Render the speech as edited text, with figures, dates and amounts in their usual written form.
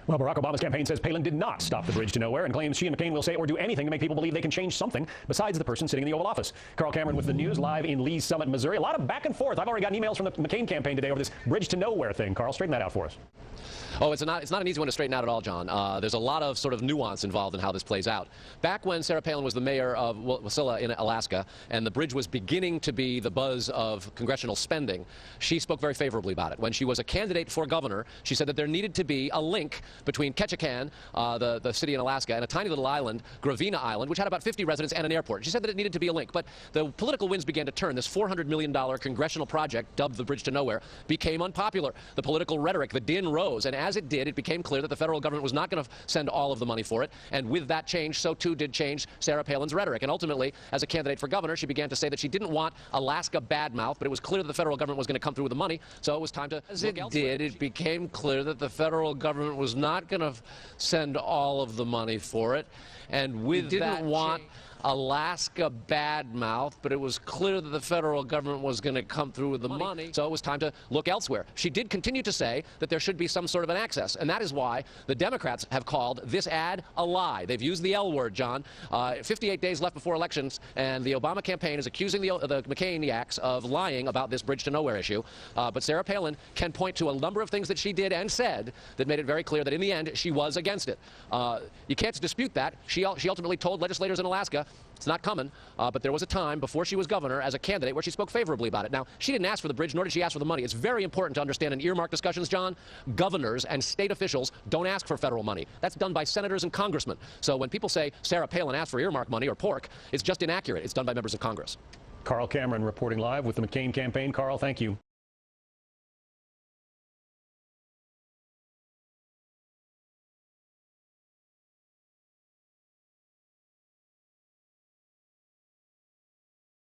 Well, Barack Obama's campaign says Palin did not stop the bridge to nowhere and claims she and McCain will say or do anything to make people believe they can change something besides the person sitting in the Oval Office. Carl Cameron with the news live in Lee's Summit, Missouri. A lot of back and forth. I've already gotten emails from the McCain campaign today over this bridge to nowhere thing. Carl, straighten that out for us. Oh, it's not an easy one to straighten out at all, John. There's a lot of sort of nuance involved in how this plays out. Back when Sarah Palin was the mayor of Wasilla in Alaska, and the bridge was beginning to be the buzz of congressional spending, she spoke very favorably about it. When she was a candidate for governor, she said that there needed to be a link between Ketchikan, the city in Alaska, and a tiny little island, Gravina Island, which had about 50 residents and an airport. She said that it needed to be a link, but the political winds began to turn. This $400 million congressional project, dubbed the Bridge to Nowhere, became unpopular. The political rhetoric, the din rose, and as it did, it became clear that the federal government was not going to send all of the money for it, and with that change, so too did change Sarah Palin's rhetoric. And ultimately, as a candidate for governor, she began to say that she didn't want Alaska badmouth, but it was clear that the federal government was going to come through with the money, so it was time to as it did, it became clear that the federal government was not going to send all of the money for it, and with that want Alaska badmouth, but it was clear that the federal government was going to come through with the money, so it was time to look elsewhere. She did continue to say that there should be some sort of an access, and that is why the Democrats have called this ad a lie. They've used the L word, John. 58 days left before elections, and the Obama campaign is accusing the McCainiacs of lying about this Bridge to Nowhere issue. But Sarah Palin can point to a number of things that she did and said that made it very clear that in the end she was against it. You can't dispute that. She ultimately told legislators in Alaska it's not coming, but there was a time before she was governor as a candidate where she spoke favorably about it. Now, she didn't ask for the bridge, nor did she ask for the money. It's very important to understand in earmark discussions, John, governors and state officials don't ask for federal money. That's done by senators and congressmen. So when people say Sarah Palin asked for earmark money or pork, it's just inaccurate. It's done by members of Congress. Carl Cameron reporting live with the McCain campaign. Carl, thank you.